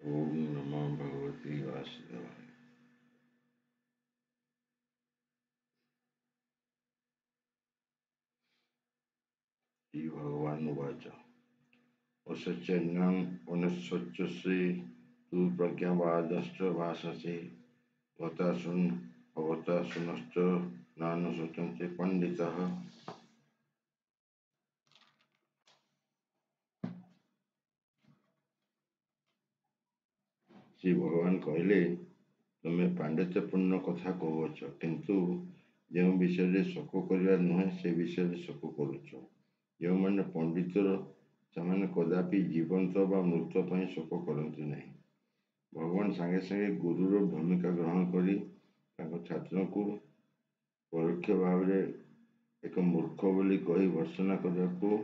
ओम नमो भगवते वासुदेवाय। श्री भगवान उवाच असचन्यं अनुसच्यसे तु प्रज्ञावादश्च भाषसे त्वता शृण् भवता शृणश्च नानुशोचन्ते पंडितः। श्री भगवान कहले तुम्हें पांडित्यपूर्ण कथा कहुच किंतु जो विषय शोक कर नुहे से विषय शोक करुच। जो मैंने पंडितर से कदापि जीवंत व मृत पर शोक करती नहीं। भगवान सांगे सांगे गुरुर भूमिका ग्रहण कर छात्र को परोक्ष भाव एक मूर्ख बोली कही भर्सना करने को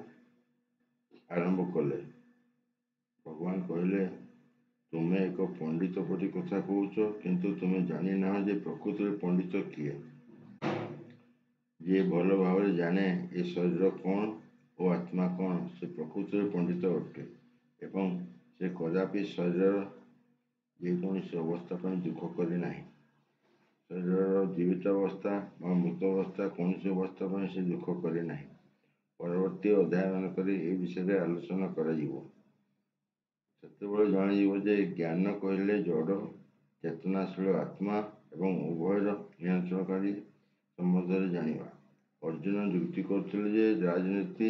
आरंभ कले। भगवान कहले तुम्हें एक पंडित परी कथा कौच किंतु तुम्हें जानी ना जे प्रकृत पंडित किए। जे भल भाव जाने ये शरीर कौन और आत्मा कौन से प्रकृत पंडित अटे एवं से कदापि शरीर जेकोसी अवस्था पर दुख करना। शरीर जीवित अवस्था व मृत अवस्था कौन सी अवस्था पर से दुख करना। परवर्ती अध्याय मानक विषय आलोचना कर जन ज्ञान कहले जड़ चेतनाशील आत्मा एवं उभयर नियंत्रणकारी संबंध जानिबा। अर्जुन युक्ति करते राजनीति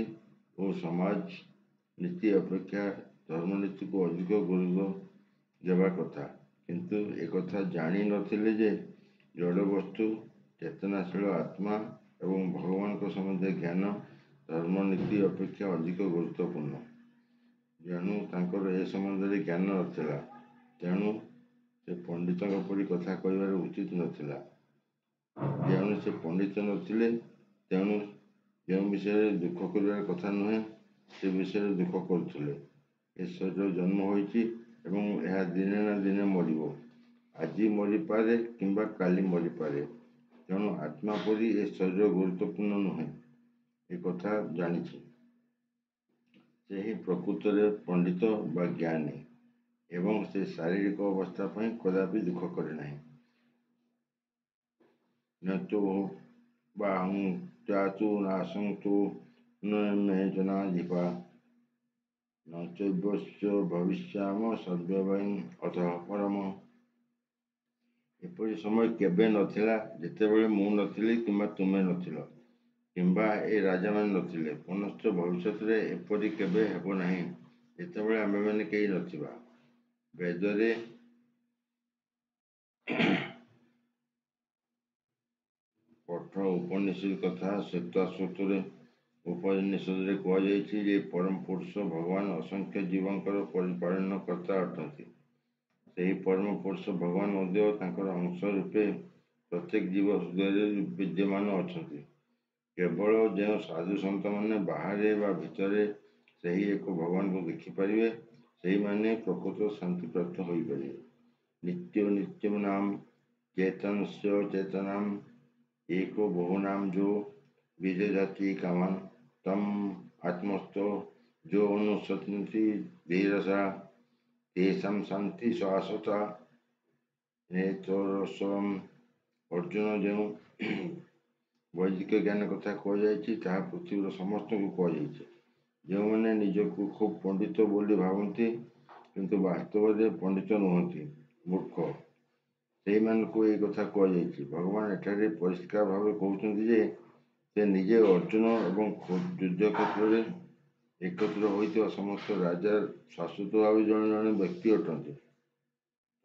और समाज नीति अपेक्षा धर्मनीति को अधिक गुरुत्व देवा कथा किंतु एक जानी नथिले जे जड़ वस्तु चेतनाशील आत्मा एवं भगवान को संबंध ज्ञान धर्मनीति अपेक्षा अधिक गुरुत्वपूर्ण। जेणु तांकर ए संबंध ज्ञान नथिला तेणु से पंडित परी कथा कहबार उचित नथिला। जेणु से पंडित नथिले तेणु जो विषय दुख कर कथा नुहे से विषय दुख करुले। ए शरीर जन्म होइछि एवं यह दिने ना दिने मरिबो। आज मरीपे किंबा काली मरीपे तेणु आत्मा परी ए शरीर गुरुत्वपूर्ण नुहे ए कथा जानिछि से ही प्रकृत पंडित व ज्ञानी एवं से शारीरिक अवस्था पर कदापि दुख करे नहीं। न तो बाहुं चाचु नाशं तो न मे जनाधिपा न चैवस्य भविष्याम सद्यवयं अतः परम। एपरी समय केबे नथिला जेतेबेले मु नथिली किंबा तुमे नथिल किंबा ए राजा मान नथिले पुनश्च भविष्यत रे एपरी केबे हेबो नाही जेतेबेले आमे माने केही नथिबा। वेदरे पठ उपनिषद कथा श्वेताश्वतर उपनिषद कहुई परम पुरुष भगवान असंख्य जीवंकर परिपालन कर्ता अटंती। से परम पुरुष भगवान मध्य तांकर अंश रूपे प्रत्येक जीव हृदय विद्यमान अछंती। केवल जो साधु सन्त मैंने बाहर व भितर से ही एक भगवान को देखिपारे से माने प्रकृत शांति प्राप्त हो पारे। नित्यो नित्यम नाम चेतन से चेतनाम एको बहुनाम जो विजय जाति कामान तम आत्मस्थो जो अनुसति धीरसा तेषां शांति शाश्वता नेतरस्वम। अर्जुन जो वैदिक ज्ञान कथा कहुई पृथ्वीर समस्त को कहुई। जो मैंने निजक खूब पंडित बोली भावती किंतु वास्तव में पंडित नुहति मूर्ख से मानक ये कथा कहुई। भगवान एठारे परिष्कार भाव कहते जे से निजे अर्जुन एवं युद्ध क्षेत्र में एकत्र होइतिबा समस्त राजा शाश्वत भाव जन जन व्यक्ति अटंती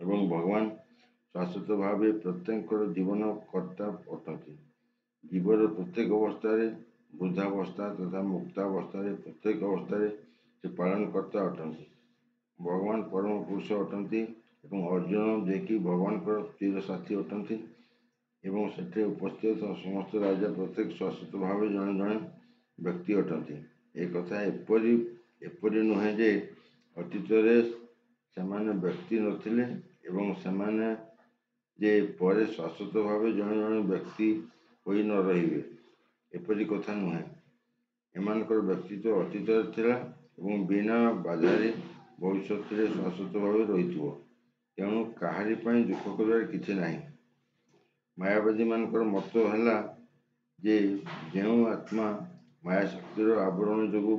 एवं भगवान शाश्वत भाव प्रत्येक जीवन कर्ता अटंती। जीवर प्रत्येक अवस्था वृद्धावस्था तथा मुक्तावस्था प्रत्येक अवस्था से पालन कर्ता अटंती। भगवान परम पुरुष अटंती एवं अर्जुन जे कि भगवान प्रिय साथी अटंती एवं सेठे उपस्थित समस्त राजा प्रत्येक शाश्वत भाव जन जन व्यक्ति अटंती। एक कथा एपरी नुहे जे अतीत से व्यक्ति नथिले एवं सेमाने जे परे शाश्वत भाव जन जन व्यक्ति होई न रहिबे एपरी कथा नुहे। एमानकर व्यक्तित्व अतीत थिला एवं बिना बाधारे ଭବିଷ୍ୟତରେ ଶାଶ୍ୱତ ଭାବେ ରହିଥିବ। ତେଣୁ କାହାରି ପାଇଁ ଦୁଃଖ କରିବାର କିଛି ନାହିଁ। ମାୟାବାଦୀମାନଙ୍କର ମତ ହେଲା ଯେ ଯେଉଁ ଆତ୍ମା ମାୟାଶକ୍ତିର ଆବରଣ ଯୋଗୁଁ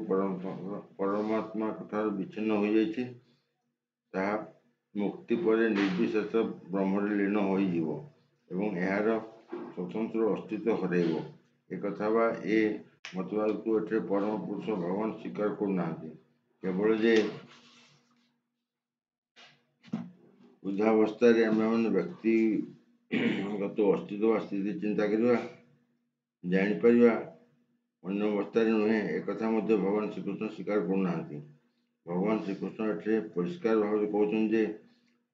ପରମାତ୍ମା ଠାରୁ ବିଚ୍ଛିନ୍ନ ହୋଇଯାଇଛି, ତାହା ମୁକ୍ତି ପରେ ନିର୍ବିଶେଷ ବ୍ରହ୍ମରେ ଲୀନ ହୋଇଯିବ ଏବଂ ଏହାର ସ୍ୱତନ୍ତ୍ର ଅସ୍ତିତ୍ୱ ହରାଇବ। ଏକଥା ବା ଏ ମତବାଦକୁ ଏଠାରେ ପରମ ପୁରୁଷ ଭଗବାନ ସ୍ୱୀକାର କରୁନାହାନ୍ତି। କେବଳ ଯେ ବୃଦ୍ଧାବସ୍ଥାରେ ଆମେମାନେ ବ୍ୟକ୍ତିଗତ ଅସ୍ତିତ୍ୱ ବା ସ୍ଥିତି ଚିନ୍ତା କରିବା, ଜାଣିପାରିବା, ଅନ୍ୟ ଅବସ୍ଥାରେ ନୁହେଁ, ଏକଥା ମଧ୍ୟ ଭଗବାନ ଶ୍ରୀକୃଷ୍ଣ ସ୍ୱୀକାର କରୁନାହାନ୍ତି। ଭଗବାନ ଶ୍ରୀକୃଷ୍ଣ ଏଠାରେ ପରିଷ୍କାର ଭାବରେ କହୁଛନ୍ତି ଯେ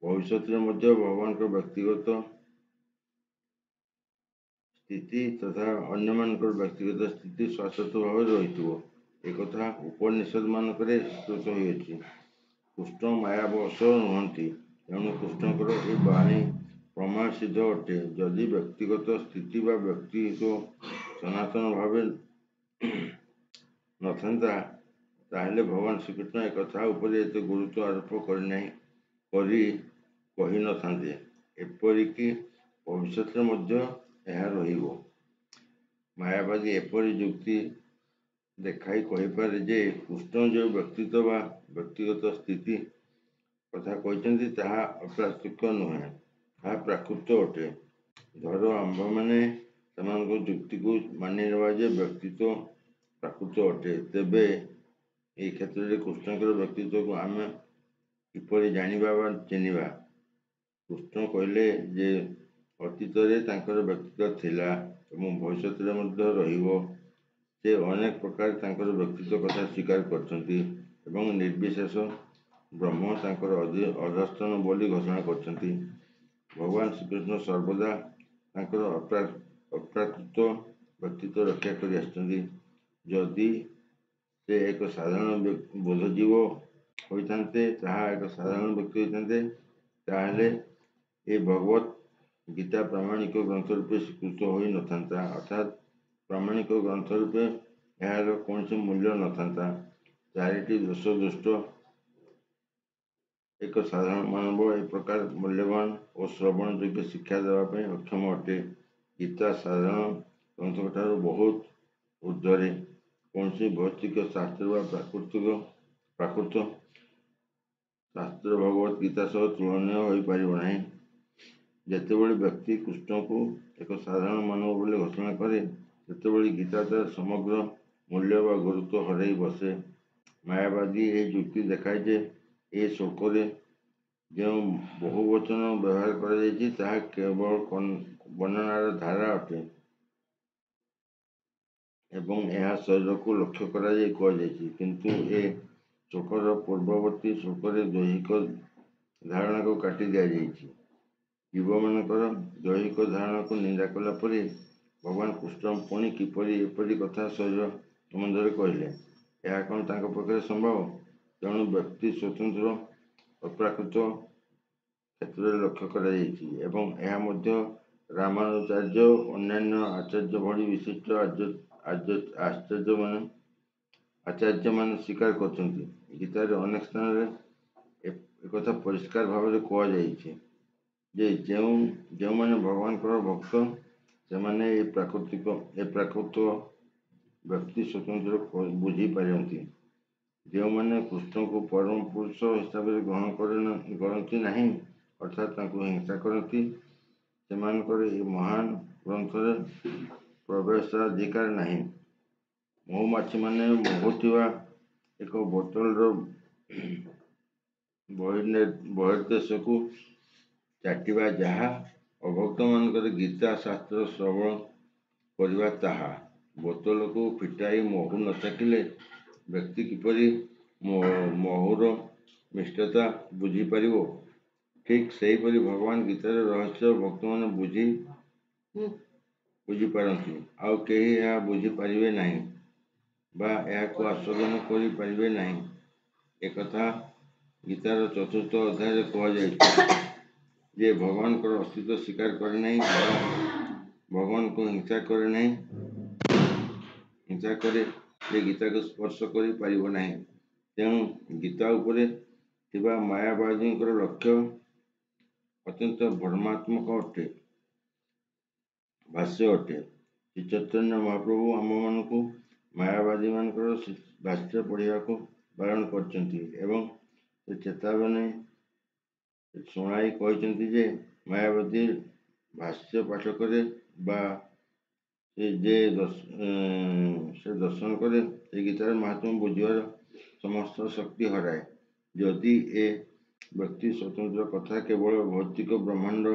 ଭବିଷ୍ୟତରେ ମଧ୍ୟ ଭଗବାନଙ୍କ ବ୍ୟକ୍ତିଗତ ସ୍ଥିତି ତଥା ଅନ୍ୟମାନଙ୍କର ବ୍ୟକ୍ତିଗତ ସ୍ଥିତି ଶାଶ୍ୱତ ଭାବରେ ରହିଥିବ। ଏକଥା ଉପନିଷଦମାନଙ୍କରେ ସ୍ୱୀକୃତ ହୋଇଅଛି। କୃଷ୍ଣ ମାୟାବଶ ନୁହନ୍ତି। ତେଣୁ କୃଷ୍ଣଙ୍କର ଏ ବାଣୀ ପ୍ରମାଣ ସିଦ୍ଧ ଅଟେ। ଯଦି ବ୍ୟକ୍ତିଗତ ସ୍ଥିତି ବା ବ୍ୟକ୍ତିତ୍ୱ ସନାତନ ଭାବେ ନଥାନ୍ତା, ତାହେଲେ ଭଗବାନ ଶ୍ରୀକୃଷ୍ଣ ଏକଥା ଉପରେ ଏତେ ଗୁରୁତ୍ୱ ଆରୋପ କରି କହିନଥାନ୍ତେ। ଏପରିକି ଭବିଷ୍ୟତରେ ମଧ୍ୟ ଏହା ରହିବ। ମାୟାବାଦୀ ଏପରି ଯୁକ୍ତି ଦେଖାଇ କହିପାରେ ଯେ କୃଷ୍ଣ ଯେଉଁ ବ୍ୟକ୍ତିତ୍ୱ ବା ବ୍ୟକ୍ତିଗତ ସ୍ଥିତି କଥା କହିଛନ୍ତି, ତାହା ଅପ୍ରାକୃତ ନୁହେଁ, ତାହା ପ୍ରାକୃତ ଅଟେ। ଧର ଆମ୍ଭେମାନେ ସେମାନଙ୍କ ଯୁକ୍ତିକୁ ମାନିନେବା ଯେ ବ୍ୟକ୍ତିତ୍ୱ ପ୍ରାକୃତ ଅଟେ, ତେବେ ଏହି କ୍ଷେତ୍ରରେ କୃଷ୍ଣଙ୍କର ବ୍ୟକ୍ତିତ୍ୱକୁ ଆମେ କିପରି ଜାଣିବା ବା ଚିହ୍ନିବା? କୃଷ୍ଣ କହିଲେ ଯେ ଅତୀତରେ ତାଙ୍କର ବ୍ୟକ୍ତିତ୍ୱ ଥିଲା ଏବଂ ଭବିଷ୍ୟତରେ ମଧ୍ୟ ରହିବ। ସେ ଅନେକ ପ୍ରକାର ତାଙ୍କର ବ୍ୟକ୍ତିତ୍ୱ କଥା ସ୍ୱୀକାର କରିଛନ୍ତି ଏବଂ ନିର୍ବିଶେଷ ବ୍ରହ୍ମ ତାଙ୍କର ଅଧସ୍ତନ ବୋଲି ଘୋଷଣା କରିଛନ୍ତି। ଭଗବାନ ଶ୍ରୀକୃଷ୍ଣ ସର୍ବଦା ତାଙ୍କର ଅପ୍ରାକୃତ ବ୍ୟକ୍ତିତ୍ୱ ରକ୍ଷା କରି ଆସିଛନ୍ତି। ଯଦି ସେ ଏକ ସାଧାରଣ ବୋଧଜୀବ ହୋଇଥାନ୍ତେ, ତାହେଲେ ଏ ଭଗବତ ଗୀତା ପ୍ରାମାଣିକ ଗ୍ରନ୍ଥ ରୂପେ ସ୍ୱୀକୃତ ହୋଇନଥାନ୍ତା, ଅର୍ଥାତ୍ ପ୍ରାମାଣିକ ଗ୍ରନ୍ଥ ରୂପେ ଏହାର କୌଣସି ମୂଲ୍ୟ ନଥାନ୍ତା। ଚାରିଟି ଦୋଷ ଦୁଷ୍ଟ ଏକ ସାଧାରଣ ମାନବ ଏ ପ୍ରକାର ମୂଲ୍ୟବାନ ଓ ଶ୍ରବଣ ଯୋଗ୍ୟ ଶିକ୍ଷା ଦେବା ପାଇଁ ଅକ୍ଷମ ଅଟେ। ଗୀତା ସାଧାରଣ ଗ୍ରନ୍ଥଠାରୁ ବହୁତ ଊର୍ଦ୍ଧ୍ୱରେ। କୌଣସି ଭୌତିକ ଶାସ୍ତ୍ର ବା ପ୍ରାକୃତ ଶାସ୍ତ୍ର ଭଗବତ ଗୀତା ସହ ତୁଳନୀୟ ହୋଇପାରିବ ନାହିଁ। ଯେତେବେଳେ ବ୍ୟକ୍ତି କୃଷ୍ଣଙ୍କୁ ଏକ ସାଧାରଣ ମାନବ ବୋଲି ଘୋଷଣା କରେ, ସେତେବେଳେ ଗୀତା ତାର ସମଗ୍ର ମୂଲ୍ୟ ବା ଗୁରୁତ୍ୱ ହରାଇ ବସେ। ମାୟାବାଦୀ ଏହି ଯୁକ୍ତି ଦେଖାଏ ଯେ ଏ ଶ୍ଲୋକରେ ଯେଉଁ ବହୁବଚନ ବ୍ୟବହାର କରାଯାଇଛି, ତାହା କେବଳ ବର୍ଣ୍ଣନାର ଧାରା ଅଟେ ଏବଂ ଏହା ଶରୀରକୁ ଲକ୍ଷ୍ୟ କରାଯାଇ କୁହାଯାଇଛି। କିନ୍ତୁ ଏ ଶ୍ଲୋକର ପୂର୍ବବର୍ତ୍ତୀ ଶ୍ଲୋକରେ ଦୈହିକ ଧାରଣାକୁ କାଟି ଦିଆଯାଇଛି। ଜୀବମାନଙ୍କର ଦୈହିକ ଧାରଣାକୁ ନିନ୍ଦା କଲା ପରେ ଭଗବାନ କୃଷ୍ଣ ପୁଣି କିପରି ଏପରି କଥା ଶରୀର ସମ୍ବନ୍ଧରେ କହିଲେ? ଏହା କ'ଣ ତାଙ୍କ ପକ୍ଷରେ ସମ୍ଭବ? ତେଣୁ ବ୍ୟକ୍ତି ସ୍ୱତନ୍ତ୍ର ଅପ୍ରାକୃତ କ୍ଷେତ୍ରରେ ଲକ୍ଷ୍ୟ କରାଯାଇଛି ଏବଂ ଏହା ମଧ୍ୟ ରାମାନୁଜାଚାର୍ଯ୍ୟ ଓ ଅନ୍ୟାନ୍ୟ ଆଚାର୍ଯ୍ୟ ଭଳି ବିଶିଷ୍ଟ ଆଚାର୍ଯ୍ୟମାନେ ସ୍ୱୀକାର କରିଛନ୍ତି। ଗୀତାରେ ଅନେକ ସ୍ଥାନରେ ଏକଥା ପରିଷ୍କାର ଭାବରେ କୁହାଯାଇଛି ଯେ ଯେଉଁମାନେ ଭଗବାନଙ୍କର ଭକ୍ତ, ସେମାନେ ଏ ପ୍ରାକୃତ ବ୍ୟକ୍ତି ସ୍ୱତନ୍ତ୍ର ବୁଝିପାରନ୍ତି। ଯେଉଁମାନେ କୃଷ୍ଣଙ୍କୁ ପରମ ପୁରୁଷ ହିସାବରେ ଗ୍ରହଣ କରନ୍ତି ନାହିଁ, ଅର୍ଥାତ୍ ତାଙ୍କୁ ହିଂସା କରନ୍ତି, ସେମାନଙ୍କର ଏହି ମହାନ ଗ୍ରନ୍ଥରେ ପ୍ରବେଶାଧିକାର ନାହିଁ। ମହୁମାଛିମାନେ ମହୁଥିବା ଏକ ବୋତଲର ବହିର୍ଦେଶକୁ ଚାଟିବା ଯାହା, ଅଭକ୍ତମାନଙ୍କର ଗୀତା ଶାସ୍ତ୍ର ଶ୍ରବଣ କରିବା ତାହା। ବୋତଲକୁ ଫିଟାଇ ମହୁ ନ ଚାଖିଲେ ବ୍ୟକ୍ତି କିପରି ମହୁର ମିଷ୍ଟତା ବୁଝିପାରିବ? ଠିକ୍ ସେହିପରି ଭଗବାନ ଗୀତାର ରହସ୍ୟ ଭକ୍ତମାନେ ବୁଝିପାରନ୍ତି, ଆଉ କେହି ଏହା ବୁଝିପାରିବେ ନାହିଁ ବା ଏହାକୁ ଆସ୍ୱାଦନ କରିପାରିବେ ନାହିଁ। ଏକଥା ଗୀତାର 4ର୍ଥ ଅଧ୍ୟାୟରେ କୁହାଯାଇଛି ଯେ ଭଗବାନଙ୍କର ଅସ୍ତିତ୍ୱ ସ୍ୱୀକାର କରେ ନାହିଁ ବା ଭଗବାନଙ୍କୁ ହିଂସା କରେ, ସେ ଗୀତାକୁ ସ୍ପର୍ଶ କରି ପାରିବ ନାହିଁ। ତେଣୁ ଗୀତା ଉପରେ ଥିବା ମାୟାବାଦୀଙ୍କର ଲକ୍ଷ୍ୟ ଅତ୍ୟନ୍ତ ଭ୍ରମାତ୍ମକ ଭାଷ୍ୟ ଅଟେ। ଶ୍ରୀ ଚୈତନ୍ୟ ମହାପ୍ରଭୁ ଆମମାନଙ୍କୁ ମାୟାବାଦୀମାନଙ୍କର ଭାଷ୍ୟ ପଢ଼ିବାକୁ ବାରଣ କରିଛନ୍ତି ଏବଂ ସେ ଚେତାବନୀ ଶୁଣାଇ କହିଛନ୍ତି ଯେ ମାୟାବାଦୀ ଭାଷ୍ୟ ପାଠ କରେ ବା ସେ ଦର୍ଶନ କରେ ସେ ଗୀତାର ମାହାତ୍ମ୍ୟ ବୁଝିବାର ସମସ୍ତ ଶକ୍ତି ହରାଏ। ଯଦି ଏ ବ୍ୟକ୍ତି ସ୍ୱତନ୍ତ୍ର କଥା କେବଳ ଭୌତିକ ବ୍ରହ୍ମାଣ୍ଡ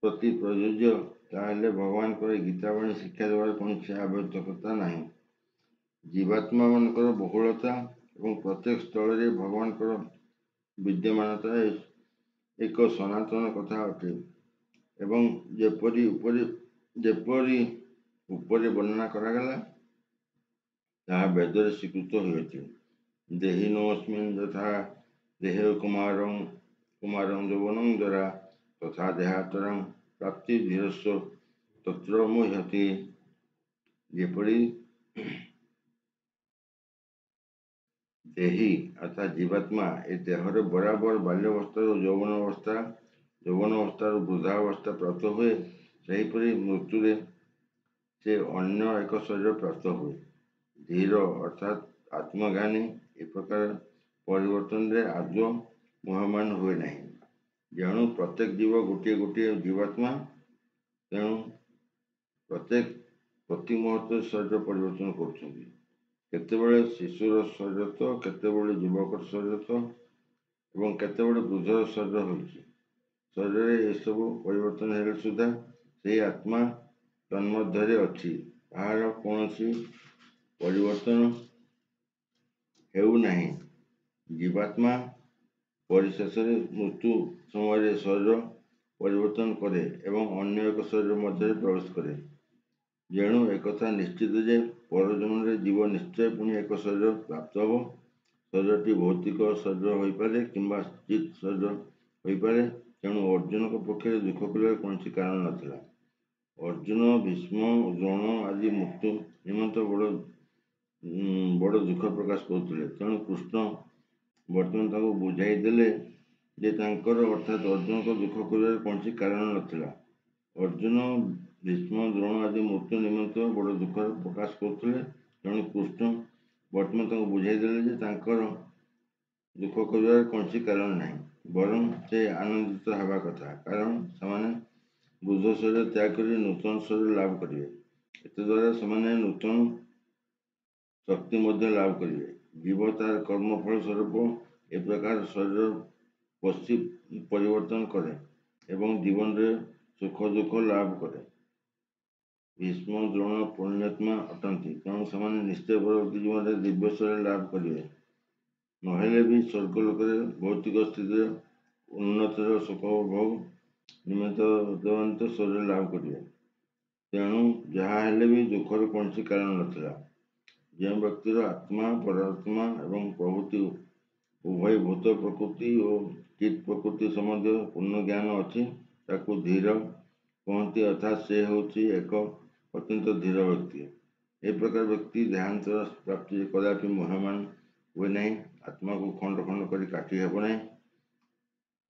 ପ୍ରତି ପ୍ରଯୁଜ୍ୟ, ତାହେଲେ ଭଗବାନଙ୍କର ଗୀତାବାଣୀ ଶିକ୍ଷା ଦେବାର କୌଣସି ଆବଶ୍ୟକତା ନାହିଁ। ଜୀବାତ୍ମାମାନଙ୍କର ବହୁଳତା ଏବଂ ପ୍ରତ୍ୟେକ ସ୍ଥଳରେ ଭଗବାନଙ୍କର ବିଦ୍ୟମାନତା ଏକ ସନାତନ କଥା ଅଟେ ଏବଂ ଯେପରି ଉପରେ ବର୍ଣ୍ଣନା କରାଗଲା ତାହା ବେଦରେ ସ୍ୱୀକୃତ ହୋଇଅଛି। ଦେହିନୋऽସ୍ମିନ୍ ଯଥା ଦେହେ କୁମାରଂ ଯୌବନଂ ଜରା ତଥା ଦେହାନ୍ତରଂ ପ୍ରାପ୍ତି ଧୀରସ୍ୱ ତତ୍ର ମୁହ୍ୟତି। ଯେପରି ଦେହୀ ଅର୍ଥାତ୍ ଜୀବାତ୍ମା ଏ ଦେହରେ ବରାବର ବାଲ୍ୟାବସ୍ଥାରୁ ଯୌବନାବସ୍ଥାରୁ ବୃଦ୍ଧାବସ୍ଥା ପ୍ରାପ୍ତ ହୁଏ, ସେହିପରି ମୃତ୍ୟୁରେ ସେ ଅନ୍ୟ ଏକ ଶରୀର ପ୍ରାପ୍ତ ହୁଏ। ଧୀର ଅର୍ଥାତ୍ ଆତ୍ମଜ୍ଞାନୀ ଏ ପ୍ରକାର ପରିବର୍ତ୍ତନରେ ଆଦୌ ମୋହମାନ ହୁଏ ନାହିଁ। ଯେଣୁ ପ୍ରତ୍ୟେକ ଜୀବ ଗୋଟିଏ ଗୋଟିଏ ଜୀବାତ୍ମା, ତେଣୁ ପ୍ରତ୍ୟେକ ପ୍ରତି ମୁହୂର୍ତ୍ତରେ ଶରୀର ପରିବର୍ତ୍ତନ କରୁଛନ୍ତି। କେତେବେଳେ ଶିଶୁର ଶରୀର ତ, କେତେବେଳେ ଯୁବକର ଶରୀର ତ ଏବଂ କେତେବେଳେ ବୃଦ୍ଧର ଶରୀର ହେଉଛି। ଶରୀରରେ ଏସବୁ ପରିବର୍ତ୍ତନ ହେଲେ ସୁଦ୍ଧା ସେହି ଆତ୍ମା ତନ୍ମଧ୍ୟରେ ଅଛି, ତାହାର କୌଣସି ପରିବର୍ତ୍ତନ ହେଉନାହିଁ। ଜୀବାତ୍ମା ପରିଶେଷରେ ମୃତ୍ୟୁ ସମୟରେ ଶରୀର ପରିବର୍ତ୍ତନ କରେ ଏବଂ ଅନ୍ୟ ଏକ ଶରୀର ମଧ୍ୟରେ ପ୍ରବେଶ କରେ। ଯେଣୁ ଏକଥା ନିଶ୍ଚିତ ଯେ ପରଜନ୍ମରେ ଜୀବ ନିଶ୍ଚୟ ପୁଣି ଏକ ଶରୀର ପ୍ରାପ୍ତ ହେବ। ଶରୀରଟି ଭୌତିକ ଶରୀର ହୋଇପାରେ କିମ୍ବା ଚିତ୍ ଶରୀର ହୋଇପାରେ। ତେଣୁ ଅର୍ଜୁନଙ୍କ ପକ୍ଷରେ ଦୁଃଖ କରିବାର କୌଣସି କାରଣ ନଥିଲା। ଅର୍ଜୁନ, ଭୀଷ୍ମ, ଦ୍ରୋଣ ଆଦି ମୃତ୍ୟୁ ନିମନ୍ତେ ବଡ଼ ଦୁଃଖ ପ୍ରକାଶ କରୁଥିଲେ। ତେଣୁ କୃଷ୍ଣ ବର୍ତ୍ତମାନ ତାଙ୍କୁ ବୁଝାଇ ଦେଲେ ଯେ ତାଙ୍କର ଅର୍ଥାତ୍ ଅର୍ଜୁନଙ୍କ ଦୁଃଖ କରିବାର କୌଣସି କାରଣ ନଥିଲା। ଅର୍ଜୁନ, ଭୀଷ୍ମ, ଦ୍ରୋଣ ଆଦି ମୃତ୍ୟୁ ନିମନ୍ତେ ବଡ଼ ଦୁଃଖ ପ୍ରକାଶ କରୁଥିଲେ। ତେଣୁ କୃଷ୍ଣ ବର୍ତ୍ତମାନ ତାଙ୍କୁ ବୁଝାଇ ଦେଲେ ଯେ ତାଙ୍କର ଦୁଃଖ କରିବାର କୌଣସି କାରଣ ନାହିଁ, ବରଂ ସେ ଆନନ୍ଦିତ ହେବା କଥା, କାରଣ ସେମାନେ ବୃଦ୍ଧ ଶରୀର ତ୍ୟାଗ କରି ନୂତନ ଶରୀର ଲାଭ କରିବେ। ଏତଦ୍ୱାରା ସେମାନେ ନୂତନ ଶକ୍ତି ମଧ୍ୟ ଲାଭ କରିବେ। ଜୀବ ତାର କର୍ମଫଳ ସ୍ୱରୂପ ଏ ପ୍ରକାର ଶରୀର ପରିବର୍ତ୍ତନ କରେ ଏବଂ ଜୀବନରେ ସୁଖ ଦୁଃଖ ଲାଭ କରେ। ଭୀଷ୍ମ, ଦ୍ରୋଣ ପୁଣ୍ୟାତ୍ମା ଅଟନ୍ତି, ତେଣୁ ସେମାନେ ନିଶ୍ଚୟ ପରବର୍ତ୍ତୀ ଜୀବନରେ ଦିବ୍ୟ ଶରୀର ଲାଭ କରିବେ। ନହେଲେ ବି ସ୍ୱର୍ଗଲୋକରେ ଭୌତିକ ସ୍ଥିତିରେ ଉନ୍ନତିର ସୁଖ ଭୋଗ ନିମିତ୍ତ ଶରୀର ଲାଭ କରିବେ। ତେଣୁ ଯାହା ହେଲେ ବି ଦୁଃଖର କୌଣସି କାରଣ ନଥିଲା। ଯେଉଁ ବ୍ୟକ୍ତିର ଆତ୍ମା, ପରାତ୍ମା ଏବଂ ପ୍ରଭୃତି ଉଭୟ ଭୂତ ପ୍ରକୃତି ଓ ଚିତ୍ ପ୍ରକୃତି ସମ୍ବନ୍ଧୀୟ ପୂର୍ଣ୍ଣ ଜ୍ଞାନ ଅଛି, ତାକୁ ଧୀର କହନ୍ତି, ଅର୍ଥାତ୍ ସେ ହେଉଛି ଏକ ଅତ୍ୟନ୍ତ ଧୀର ବ୍ୟକ୍ତି। ଏ ପ୍ରକାର ବ୍ୟକ୍ତି ଦେହାନ୍ତର ପ୍ରାପ୍ତିରେ କଦାପି ମୋହମାନ ହୁଏ ନାହିଁ। ଆତ୍ମାକୁ ଖଣ୍ଡ ଖଣ୍ଡ କରି କାଟି ହେବ ନାହିଁ,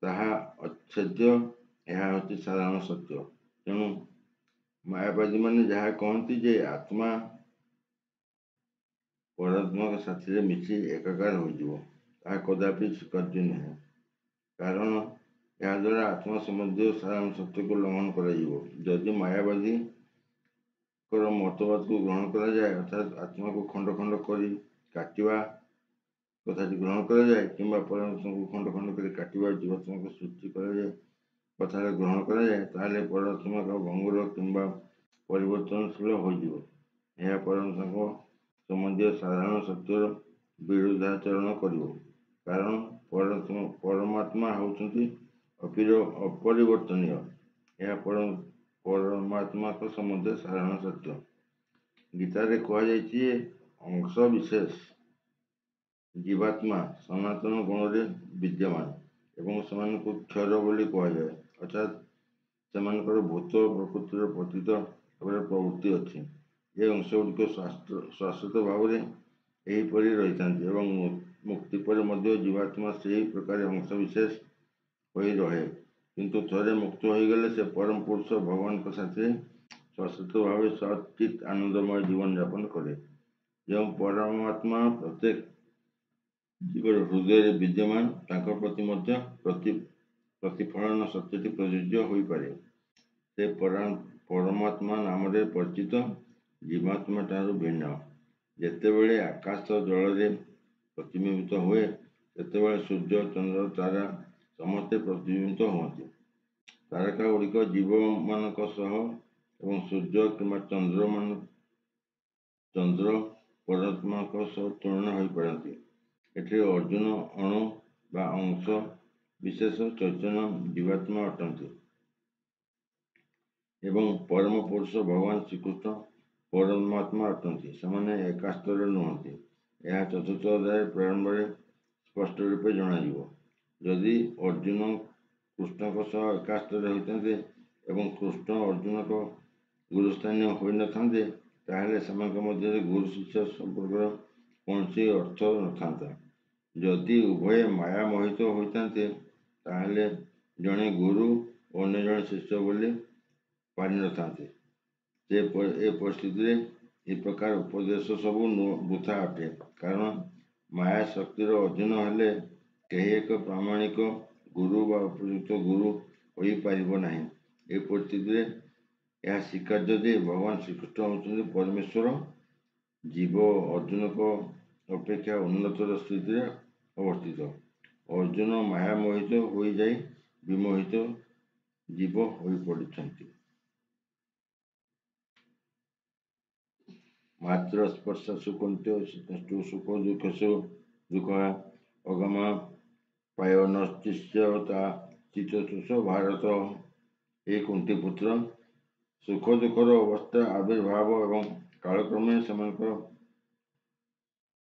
ତାହା ଅଚ୍ଛେଦ୍ୟ। ଏହା ହେଉଛି ସାଧାରଣ ସତ୍ୟ। ତେଣୁ ମାୟାବାଦୀମାନେ ଯାହା କହନ୍ତି ଯେ ଆତ୍ମା ପରମାତ୍ମାଙ୍କ ସାଥିରେ ମିଶି ଏକାକାର ହୋଇଯିବ, ତାହା କଦାପି ସ୍ୱୀକାର୍ଯ୍ୟ ନୁହେଁ। କାରଣ ଏହାଦ୍ୱାରା ଆତ୍ମା ସମ୍ବନ୍ଧୀୟ ସାଧାରଣ ସତ୍ୟକୁ ଲଙ୍ଘନ କରାଯିବ। ଯଦି ମାୟାବାଦୀଙ୍କର ମତବାଦକୁ ଗ୍ରହଣ କରାଯାଏ, ଅର୍ଥାତ୍ ଆତ୍ମାକୁ ଖଣ୍ଡ ଖଣ୍ଡ କରି କାଟିବା କଥାଟି ଗ୍ରହଣ କରାଯାଏ କିମ୍ବା ପରମାତ୍ମାକୁ ଖଣ୍ଡ ଖଣ୍ଡ କରି କାଟିବା ଜୀବାତ୍ମାକୁ ସୃଷ୍ଟି କରାଯାଏ କଥାରେ ଗ୍ରହଣ କରାଯାଏ, ତାହେଲେ ପରମାତ୍ମା ଭଙ୍ଗୁର କିମ୍ବା ପରିବର୍ତ୍ତନଶୀଳ ହୋଇଯିବ। ଏହା ପରମାତ୍ମାଙ୍କ ସମ୍ବନ୍ଧୀୟ ସାଧାରଣ ସତ୍ୟର ବିରୁଦ୍ଧାଚରଣ କରିବ। କାରଣ ପରମାତ୍ମା ହେଉଛନ୍ତି ଅପରିବର୍ତ୍ତନୀୟ। ଏହା ପରମାତ୍ମାଙ୍କ ସମ୍ବନ୍ଧୀୟ ସାଧାରଣ ସତ୍ୟ। ଗୀତାରେ କୁହାଯାଇଛି ଯେ ଅଂଶ ବିଶେଷ ଜୀବାତ୍ମା ସନାତନ ଗୁଣରେ ବିଦ୍ୟମାନ ଏବଂ ସେମାନଙ୍କୁ କ୍ଷର ବୋଲି କୁହାଯାଏ, ଅର୍ଥାତ୍ ସେମାନଙ୍କର ଭୂତ ପ୍ରକୃତିର ପତିତ ହେବାର ପ୍ରବୃତ୍ତି ଅଛି। ଏ ଅଂଶଗୁଡ଼ିକ ଶାଶ୍ୱତ ଭାବରେ ଏହିପରି ରହିଥାନ୍ତି ଏବଂ ମୁକ୍ତି ପରେ ମଧ୍ୟ ଜୀବାତ୍ମା ସେହି ପ୍ରକାର ଅଂଶବିଶେଷ ହୋଇ ରହେ, କିନ୍ତୁ ଥରେ ମୁକ୍ତ ହୋଇଗଲେ ସେ ପରମ ପୁରୁଷ ଭଗବାନଙ୍କ ସାଥିରେ ଶାଶ୍ୱତ ଭାବେ ସଚିତ୍ ଆନନ୍ଦମୟ ଜୀବନଯାପନ କରେ। ଯେଉଁ ପରମାତ୍ମା ପ୍ରତ୍ୟେକ ଜୀବର ହୃଦୟରେ ବିଦ୍ୟମାନ, ତାଙ୍କ ପ୍ରତି ମଧ୍ୟ ପ୍ରତିଫଳନ ସତ୍ୟଟି ପ୍ରଯୁଜ୍ୟ ହୋଇପାରେ। ସେ ପରମାତ୍ମା ନାମରେ ପରିଚିତ, ଜୀବାତ୍ମା ଠାରୁ ଭିନ୍ନ। ଯେତେବେଳେ ଆକାଶ ଜଳରେ ପ୍ରତିବିମ୍ବିତ ହୁଏ, ସେତେବେଳେ ସୂର୍ଯ୍ୟ, ଚନ୍ଦ୍ର, ତାରା ସମସ୍ତେ ପ୍ରତିବିମ୍ବିତ ହୁଅନ୍ତି। ତାରକା ଗୁଡ଼ିକ ଜୀବମାନଙ୍କ ସହ ଏବଂ ସୂର୍ଯ୍ୟ କିମ୍ବା ଚନ୍ଦ୍ର ପରମାତ୍ମାଙ୍କ ସହ ତୁଳନା ହୋଇପାରନ୍ତି। ଏଠାରେ ଅର୍ଜୁନ ଅଣୁ ବା ଅଂଶ ବିଶେଷ ଚୈତନ୍ୟ ଜୀବାତ୍ମା ଅଟନ୍ତି ଏବଂ ପରମ ପୁରୁଷ ଭଗବାନ ଶ୍ରୀକୃଷ୍ଣ ପରମାତ୍ମା ଅଟନ୍ତି। ସେମାନେ ଏକା ସ୍ତରରେ ନୁହନ୍ତି। ଏହା ଚତୁର୍ଥ ଅଧ୍ୟାୟ ପ୍ରାରମ୍ଭରେ ସ୍ପଷ୍ଟ ରୂପେ ଜଣାଯିବ। ଯଦି ଅର୍ଜୁନ କୃଷ୍ଣଙ୍କ ସହ ଏକା ସ୍ତରରେ ହୋଇଥାନ୍ତେ ଏବଂ କୃଷ୍ଣ ଅର୍ଜୁନଙ୍କ ଗୁରୁସ୍ଥାନୀୟ ହୋଇନଥାନ୍ତେ, ତାହେଲେ ସେମାନଙ୍କ ମଧ୍ୟରେ ଗୁରୁ ଶିଷ୍ୟ ସମ୍ପର୍କର କୌଣସି ଅର୍ଥ ନଥାନ୍ତା। ଯଦି ଉଭୟେ ମାୟା ମୋହିତ ହୋଇଥାନ୍ତେ, ତାହେଲେ ଜଣେ ଗୁରୁ ଓ ଅନ୍ୟ ଜଣେ ଶିଷ୍ୟ ବୋଲି ପାରିନଥାନ୍ତେ। ଏ ପରିସ୍ଥିତିରେ ଏ ପ୍ରକାର ଉପଦେଶ ସବୁ ବୃଥା ଅଟେ, କାରଣ ମାୟା ଶକ୍ତିର ଅଧୀନ ହେଲେ କେହି ଏକ ପ୍ରାମାଣିକ ଗୁରୁ ବା ଉପଯୁକ୍ତ ଗୁରୁ ହୋଇପାରିବ ନାହିଁ। ଏ ପରିସ୍ଥିତିରେ ଏହା ସ୍ୱୀକାର୍ଯ୍ୟ ଯେ ଭଗବାନ ଶ୍ରୀକୃଷ୍ଣ ହେଉଛନ୍ତି ପରମେଶ୍ୱର। ଜୀବ ଅର୍ଜୁନଙ୍କ ଅପେକ୍ଷା ଉନ୍ନତର ସ୍ଥିତିରେ ଅବସ୍ଥିତ। ଅର୍ଜୁନ ମାୟା ମୋହିତ ହୋଇଯାଇ ବିମୋହିତ ଜୀବ ହୋଇପଡ଼ିଛନ୍ତି। ମାତ୍ର ସ୍ପର୍ଶାସୁ କୌନ୍ତେୟ ସୁଖ ଦୁଃଖସୁ ଦୁଃଖ ଅଗମା ପାୟନଶ୍ଚିତ୍ୟତା ଚିତ୍ତୋଷ ଭାରତ। ଏ କୁନ୍ତୀ ପୁତ୍ର, ସୁଖ ଦୁଃଖର ଅବସ୍ଥା ଆବିର୍ଭାବ ଏବଂ କାଳକ୍ରମେ ସେମାନଙ୍କର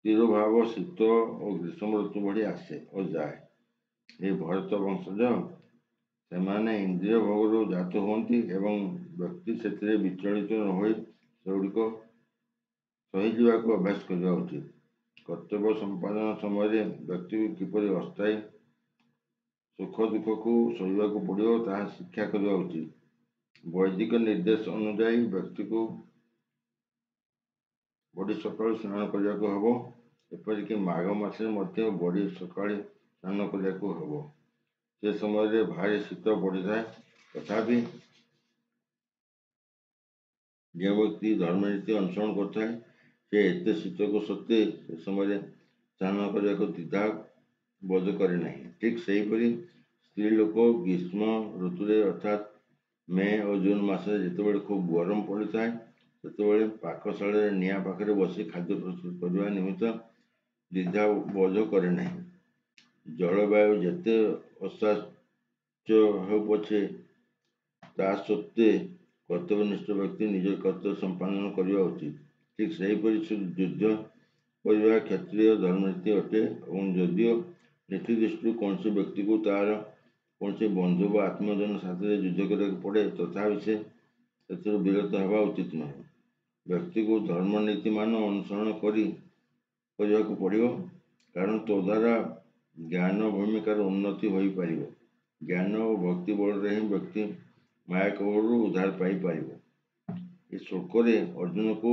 ତିରୋଭାବ ଶୀତ ଓ ଗ୍ରୀଷ୍ମ ଋତୁ ଭଳି ଆସେ ଓ ଯାଏ। ଏ ଭରତ ବଂଶଜ, ସେମାନେ ଇନ୍ଦ୍ରିୟ ଭୋଗରୁ ଜାତ ହୁଅନ୍ତି ଏବଂ ବ୍ୟକ୍ତି ସେଥିରେ ବିଚଳିତ ନ ହୋଇ ସେଗୁଡ଼ିକ ସହିଯିବାକୁ ଅଭ୍ୟାସ କରିବା ଉଚିତ। କର୍ତ୍ତବ୍ୟ ସମ୍ପାଦନ ସମୟରେ ବ୍ୟକ୍ତିକୁ କିପରି ଅସ୍ଥାୟୀ ସୁଖ ଦୁଃଖକୁ ସହିବାକୁ ପଡ଼ିବ, ତାହା ଶିକ୍ଷା କରିବା ଉଚିତ। ବୈଦିକ ନିର୍ଦ୍ଦେଶ ଅନୁଯାୟୀ ବ୍ୟକ୍ତିକୁ ବଡ଼ି ସକାଳୁ ସ୍ନାନ କରିବାକୁ ହେବ। ଏପରିକି ମାଘ ମାସରେ ମଧ୍ୟ ବଡ଼ି ସକାଳେ ସ୍ନାନ କରିବାକୁ ହେବ। ସେ ସମୟରେ ଭାରି ଶୀତ ପଡ଼ିଥାଏ, ତଥାପି ଯେଉଁ ବ୍ୟକ୍ତି ଧର୍ମନୀତି ଅନୁସରଣ କରିଥାଏ, ସେ ଏତେ ଶୀତକୁ ସତ୍ତ୍ୱେ ସେ ସମୟରେ ସ୍ନାନ କରିବାକୁ ଦ୍ୱିଧା ବୋଧ କରେ ନାହିଁ। ଠିକ୍ ସେହିପରି ସ୍ତ୍ରୀ ଲୋକ ଗ୍ରୀଷ୍ମ ଋତୁରେ ଅର୍ଥାତ୍ ମେ ଓ ଜୁନ୍ ମାସରେ ଯେତେବେଳେ ଖୁବ୍ ଗରମ ପଡ଼ିଥାଏ, ସେତେବେଳେ ପାକଶାଳରେ ନିଆଁ ପାଖରେ ବସି ଖାଦ୍ୟ ପ୍ରସ୍ତୁତ କରିବା ନିମିତ୍ତ ଦ୍ୱିଧା ବୋଧ କରେ ନାହିଁ। ଜଳବାୟୁ ଯେତେ ଅସାହ୍ୟ ହେଉ ପଛେ, ତା ସତ୍ତ୍ୱେ କର୍ତ୍ତବ୍ୟନିଷ୍ଠ ବ୍ୟକ୍ତି ନିଜ କର୍ତ୍ତବ୍ୟ ସମ୍ପାଦନ କରିବା ଉଚିତ। ଠିକ୍ ସେହିପରି ଯୁଦ୍ଧ କରିବା କ୍ଷତ୍ରିୟ ଧର୍ମନୀତି ଅଟେ ଏବଂ ଯଦିଓ ନୀତି ଦୃଷ୍ଟିରୁ କୌଣସି ବ୍ୟକ୍ତିକୁ ତାହାର କୌଣସି ବନ୍ଧୁ ବା ଆତ୍ମୀୟଜନ ସାଥିରେ ଯୁଦ୍ଧ କରିବାକୁ ପଡ଼େ, ତଥାପି ସେ ସେଥିରୁ ବିରତ ହେବା ଉଚିତ ନୁହେଁ। ବ୍ୟକ୍ତିକୁ ଧର୍ମନୀତିମାନ ଅନୁସରଣ କରିବାକୁ ପଡ଼ିବ, କାରଣ ତଦ୍ଦ୍ୱାରା ଜ୍ଞାନ ଭୂମିକାର ଉନ୍ନତି ହୋଇପାରିବ। ଜ୍ଞାନ ଓ ଭକ୍ତି ବଳରେ ହିଁ ବ୍ୟକ୍ତି ମାୟା କବଳରୁ ଉଦ୍ଧାର ପାଇପାରିବ। ଏ ଶ୍ଲୋକରେ ଅର୍ଜୁନକୁ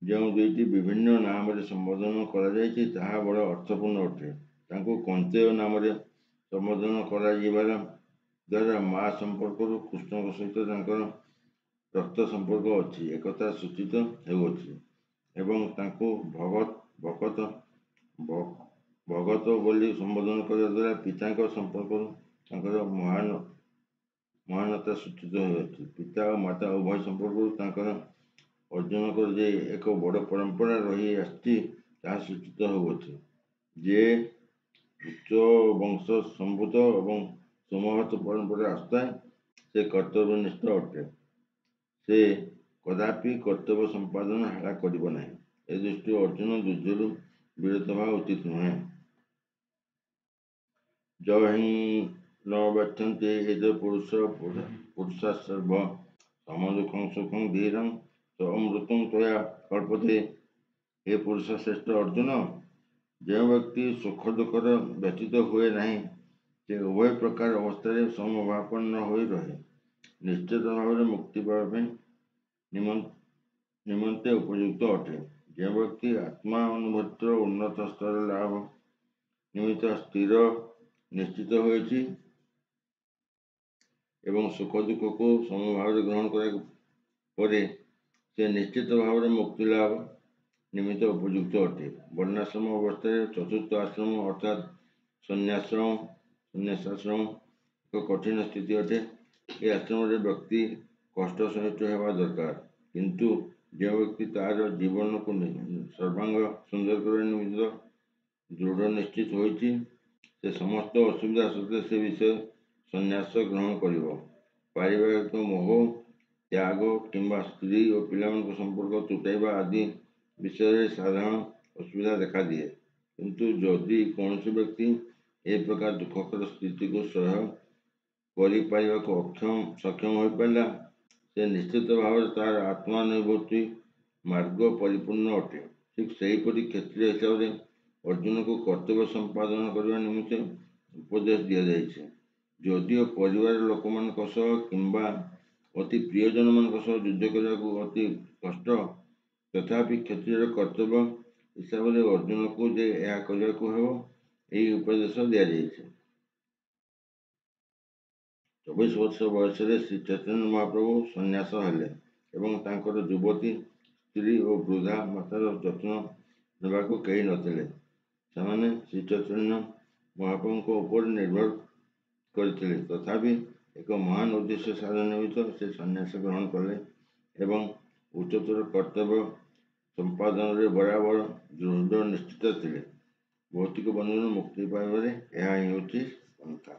ଯେଉଁ ଦୁଇଟି ବିଭିନ୍ନ ନାମରେ ସମ୍ବୋଧନ କରାଯାଇଛି, ତାହା ବଡ଼ ଅର୍ଥପୂର୍ଣ୍ଣ ଅଟେ। ତାଙ୍କୁ କୌନ୍ତେୟ ନାମରେ ସମ୍ବୋଧନ କରାଯିବାର ଦ୍ୱାରା ମା ସମ୍ପର୍କରୁ କୃଷ୍ଣଙ୍କ ସହିତ ତାଙ୍କର ରକ୍ତ ସମ୍ପର୍କ ଅଛି, ଏକଥା ସୂଚିତ ହେଉଅଛି ଏବଂ ତାଙ୍କୁ ଭଗତ ବୋଲି ସମ୍ବୋଧନ କରିବା ଦ୍ୱାରା ପିତାଙ୍କ ସମ୍ପର୍କରୁ ତାଙ୍କର ମହାନତା ସୂଚିତ ହେଉଅଛି। ପିତା ଓ ମାତା ଉଭୟ ସମ୍ପର୍କରୁ ତାଙ୍କର ଅର୍ଜୁନଙ୍କର ଯେ ଏକ ବଡ଼ ପରମ୍ପରା ରହି ଆସିଛି, ତାହା ସୂଚିତ ହେଉଅଛି। ଯେ ଉଚ୍ଚ ବଂଶ ସମ୍ଭୂତ ଏବଂ ସୁମହତ ପରମ୍ପରା ଆସୁଥାଏ, ସେ କର୍ତ୍ତବ୍ୟନିଷ୍ଠ ଅଟେ। ସେ କଦାପି କର୍ତ୍ତବ୍ୟ ସମ୍ପାଦନ ହେଳା କରିବ ନାହିଁ। ଏ ଦୃଷ୍ଟିରୁ ଅର୍ଜୁନ ଯୁଦ୍ଧରୁ ବିରତ ହେବା ଉଚିତ ନୁହେଁ। ଯ ହିଁ ନ ବ୍ୟଥନ୍ତେ ଏତ ପୁରୁଷାସର୍ବ ସମଦୁଃଖଂ ସୁଖଂ ଧୀରଂ ସ ଅମୃତଂ ତ୍ୱୟା କଳ୍ପତେ। ହେ ପୁରୁଷ ଶ୍ରେଷ୍ଠ ଅର୍ଜୁନ, ଯେଉଁ ବ୍ୟକ୍ତି ସୁଖ ଦୁଃଖର ବ୍ୟତୀତ ହୁଏ ନାହିଁ ସେ ଉଭୟ ପ୍ରକାର ଅବସ୍ଥାରେ ସମଭାବାପନ୍ନ ହୋଇ ରହେ। ନିଶ୍ଚିତ ଭାବରେ ମୁକ୍ତି ପାଇବା ପାଇଁ ନିମନ୍ତେ ଉପଯୁକ୍ତ ଅଟେ। ଯେଉଁ ବ୍ୟକ୍ତି ଆତ୍ମା ଅନୁଭୂତିର ଉନ୍ନତ ସ୍ତର ଲାଭ ନିମିତ୍ତ ସ୍ଥିର ନିଶ୍ଚିତ ହୋଇଛି ଏବଂ ସୁଖ ଦୁଃଖକୁ ସମଭାବରେ ଗ୍ରହଣ କରିବା ପରେ ସେ ନିଶ୍ଚିତ ଭାବରେ ମୁକ୍ତି ଲାଭ ନିମିତ୍ତ ଉପଯୁକ୍ତ ଅଟେ। ବର୍ଣ୍ଣାଶ୍ରମ ଅବସ୍ଥାରେ ଚତୁର୍ଥ ଆଶ୍ରମ ଅର୍ଥାତ୍ ସନ୍ନ୍ୟାସାଶ୍ରମ ଏକ କଠିନ ସ୍ଥିତି ଅଟେ। ଏ ଆଶ୍ରମରେ ବ୍ୟକ୍ତି କଷ୍ଟ ସହିଷ୍ଣୁ ହେବା ଦରକାର। କିନ୍ତୁ ଯେଉଁ ବ୍ୟକ୍ତି ତାହାର ଜୀବନକୁ ସର୍ବାଙ୍ଗ ସୁନ୍ଦର କରିବା ନିମିତ୍ତ ଦୃଢ଼ ନିଶ୍ଚିତ ହୋଇଛି ସେ ସମସ୍ତ ଅସୁବିଧା ସତ୍ତ୍ୱେ ସେ ବିଷୟ ସନ୍ନ୍ୟାସ ଗ୍ରହଣ କରିବ। ପାରିବାରିକ ମୋହ ତ୍ୟାଗ କିମ୍ବା ସ୍ତ୍ରୀ ଓ ପିଲାମାନଙ୍କ ସମ୍ପର୍କ ତୁଟାଇବା ଆଦି ବିଷୟରେ ସାଧାରଣ ଅସୁବିଧା ଦେଖାଦିଏ। କିନ୍ତୁ ଯଦି କୌଣସି ବ୍ୟକ୍ତି ଏ ପ୍ରକାର ଦୁଃଖକର ସ୍ଥିତିକୁ ସହ୍ୟ କରିପାରିବାକୁ ସକ୍ଷମ ହୋଇପାରିଲା ସେ ନିଶ୍ଚିତ ଭାବରେ ତାହାର ଆତ୍ମାନୁଭୂତି ମାର୍ଗ ପରିପୂର୍ଣ୍ଣ ଅଟେ। ଠିକ୍ ସେହିପରି କ୍ଷତ୍ରିୟ ହିସାବରେ ଅର୍ଜୁନକୁ କର୍ତ୍ତବ୍ୟ ସମ୍ପାଦନ କରିବା ନିମନ୍ତେ ଉପଦେଶ ଦିଆଯାଇଛି। ଯଦିଓ ପରିବାର ଲୋକମାନଙ୍କ ସହ କିମ୍ବା ଅତି ପ୍ରିୟଜନମାନଙ୍କ ସହ ଯୁଦ୍ଧ କରିବାକୁ ଅତି କଷ୍ଟ ତଥାପି କ୍ଷତ୍ରିୟର କର୍ତ୍ତବ୍ୟ ହିସାବରେ ଅର୍ଜୁନକୁ ଯେ ଏହା କରିବାକୁ ହେବ ଏହି ଉପଦେଶ ଦିଆଯାଇଛି। 24 ବର୍ଷ ବୟସରେ ଶ୍ରୀ ଚୈତନ୍ୟ ମହାପ୍ରଭୁ ସନ୍ନ୍ୟାସ ହେଲେ ଏବଂ ତାଙ୍କର ଯୁବତୀ ସ୍ତ୍ରୀ ଓ ବୃଦ୍ଧା ମାତାର ଯତ୍ନ ନେବାକୁ କେହି ନଥିଲେ। ସେମାନେ ଶ୍ରୀ ଚୈତନ୍ୟ ମହାପ୍ରଭୁଙ୍କ ଉପରେ ନିର୍ଭର କରିଥିଲେ। ତଥାପି ଏକ ମହାନ ଉଦ୍ଦେଶ୍ୟ ସାଧନ ନିମିତ୍ତ ସେ ସନ୍ନ୍ୟାସ ଗ୍ରହଣ କଲେ ଏବଂ ଉଚ୍ଚତର କର୍ତ୍ତବ୍ୟ ସମ୍ପାଦନରେ ବରାବର ଦୃଢ଼ ନିଶ୍ଚିତ ଥିଲେ। ଭୌତିକ ବନ୍ଧନରୁ ମୁକ୍ତି ପାଇବାରେ ଏହା ହିଁ ହେଉଛି ପନ୍ଥା।